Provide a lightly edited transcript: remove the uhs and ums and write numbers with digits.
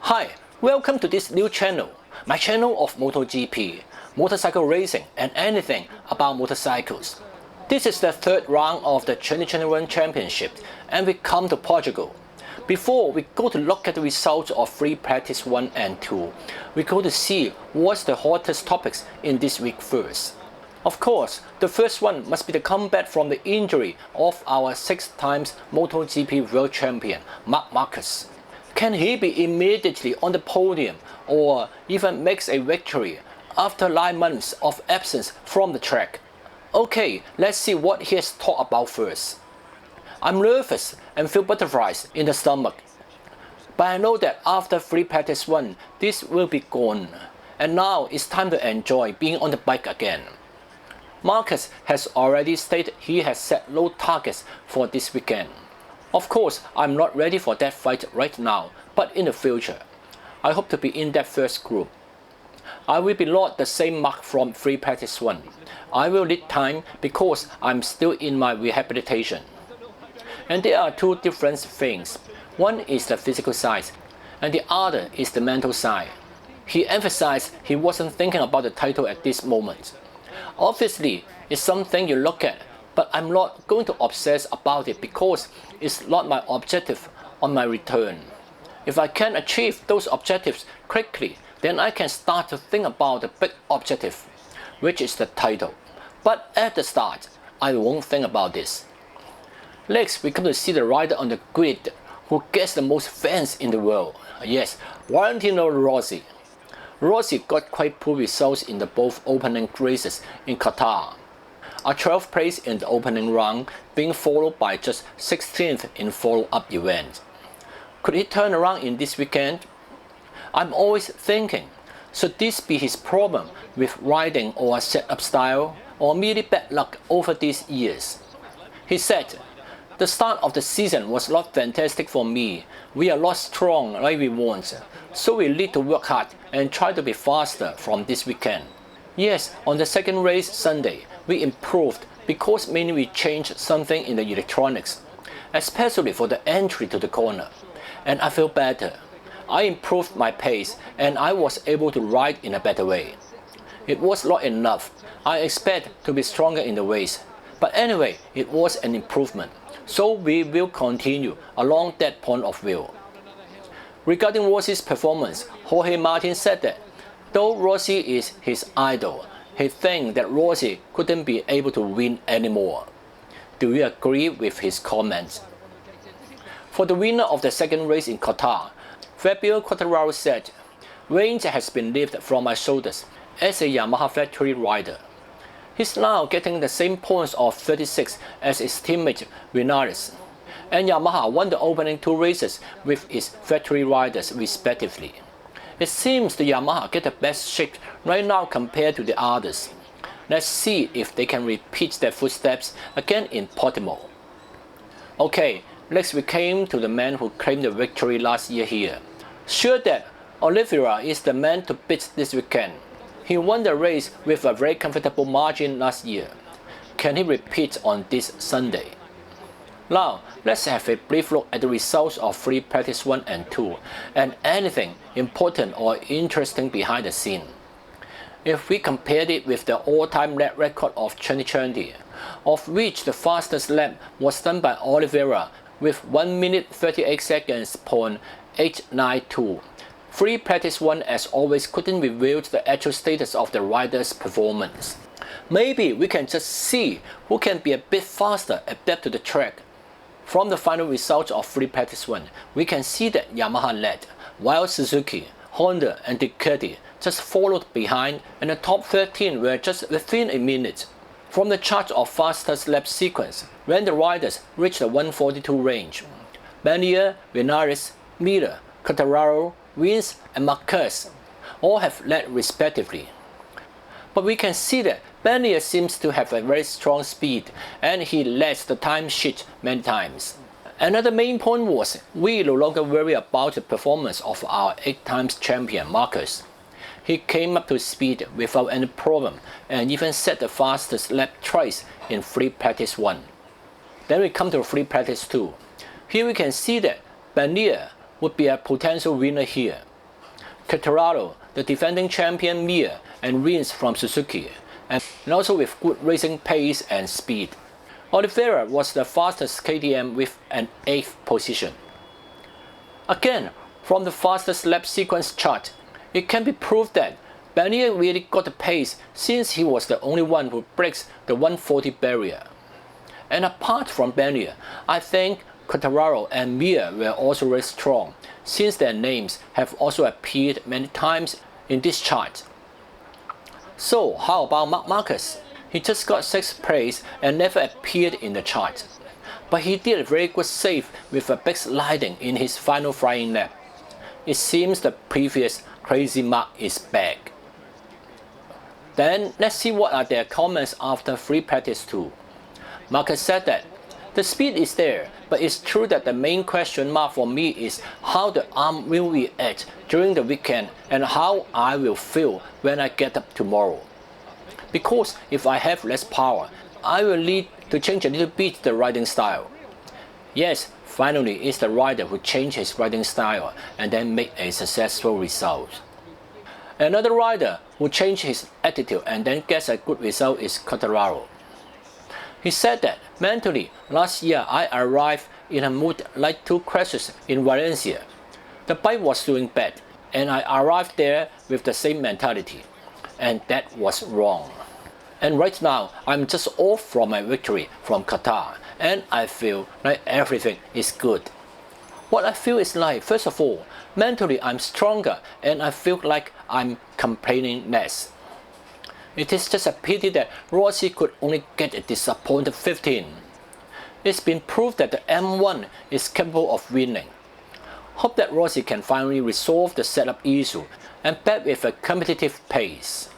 Hi, welcome to this new channel, my channel of MotoGP, motorcycle racing and anything about motorcycles. This is the third round of the 2021 championship and we come to Portugal. Before we go to look at the results of free practice 1 and 2, we go to see what's the hottest topics in this week first. Of course, the first one must be the comeback from the injury of our 6-time MotoGP World Champion, Marc Marquez. Can he be immediately on the podium or even makes a victory after 9 months of absence from the track? Okay, let's see what he has talked about first. I'm nervous and feel butterflies in the stomach. But I know that after free practice 1, this will be gone. And now it's time to enjoy being on the bike again. Marquez has already stated he has set low targets for this weekend. Of course, I'm not ready for that fight right now, but in the future, I hope to be in that first group. I will be not the same mark from free practice 1. I will need time because I'm still in my rehabilitation. And there are two different things. One is the physical side, and the other is the mental side. He emphasized he wasn't thinking about the title at this moment. Obviously, it's something you look at, but I'm not going to obsess about it because it's not my objective on my return. If I can achieve those objectives quickly, then I can start to think about the big objective, which is the title. But at the start, I won't think about this. Next, we come to see the rider on the grid who gets the most fans in the world. Yes, Valentino Rossi. Rossi got quite poor results in the both opening races in Qatar. A 12th place in the opening round, being followed by just 16th in follow-up events. Could he turn around in this weekend? I'm always thinking, should this be his problem with riding or setup style, or merely bad luck over these years? He said, "The start of the season was not fantastic for me. We are not strong like we want, so we need to work hard and try to be faster from this weekend." Yes, on the second race Sunday, we improved because mainly we changed something in the electronics, especially for the entry to the corner, and I feel better. I improved my pace and I was able to ride in a better way. It was not enough. I expect to be stronger in the race, but anyway, it was an improvement, so we will continue along that point of view. Regarding Rossi's performance, Jorge Martin said that though Rossi is his idol, he thinks that Rossi couldn't be able to win anymore. Do you agree with his comments? For the winner of the second race in Qatar, Fabio Quartararo said, "Weight has been lifted from my shoulders as a Yamaha factory rider. He's now getting the same points of 36 as his teammate Vinales, and Yamaha won the opening 2 races with its factory riders respectively. It seems the Yamaha get the best shape right now compared to the others. Let's see if they can repeat their footsteps again in Portimao." Okay, next we came to the man who claimed the victory last year here. Sure that Oliveira is the man to beat this weekend. He won the race with a very comfortable margin last year. Can he repeat on this Sunday? Now, let's have a brief look at the results of free practice 1 and 2 and anything important or interesting behind the scene. If we compare it with the all-time lap record of 2020, of which the fastest lap was done by Oliveira with 1 minute 38 seconds .892, free practice 1 as always couldn't reveal the actual status of the rider's performance. Maybe we can just see who can be a bit faster adapt to the track. From the final results of free practice 1, we can see that Yamaha led, while Suzuki, Honda and Ducati just followed behind, and the top 13 were just within a minute. From the chart of fastest lap sequence, when the riders reached the 142 range, Bagnaia, Vinales, Miller, Quartararo, Rins and Marquez all have led respectively. But we can see that Bagnaia seems to have a very strong speed and he led the time sheet many times. Another main point was we no longer worry about the performance of our 8-time champion Marquez. He came up to speed without any problem and even set the fastest lap twice in free practice 1. Then we come to free practice 2. Here we can see that Bagnaia would be a potential winner here. Quartararo, the defending champion Mir, and Rins from Suzuki, and also with good racing pace and speed. Oliveira was the fastest KTM with an 8th position. Again, from the fastest lap sequence chart, it can be proved that Bernier really got the pace since he was the only one who breaks the 140 barrier. And apart from Bernier, I think Quartararo and Mir were also very strong, since their names have also appeared many times in this chart. So how about Marc Marquez? He just got 6th place and never appeared in the chart. But he did a very good save with a big sliding in his final flying lap. It seems the previous Crazy Mark is back. Then let's see what are their comments after free practice 2. Marquez said that the speed is there, but it's true that the main question mark for me is how the arm will react during the weekend and how I will feel when I get up tomorrow. Because if I have less power, I will need to change a little bit the riding style. Yes, finally it's the rider who changed his riding style and then made a successful result. Another rider who changed his attitude and then gets a good result is Quartararo. He said that mentally, last year I arrived in a mood like 2 crashes in Valencia. The bike was doing bad, and I arrived there with the same mentality, and that was wrong. And right now, I'm just off from my victory from Qatar, and I feel like everything is good. What I feel is like, first of all, mentally I'm stronger and I feel like I'm complaining less. It is just a pity that Rossi could only get a disappointing 15. It's been proved that the M1 is capable of winning. Hope that Rossi can finally resolve the setup issue and back with a competitive pace.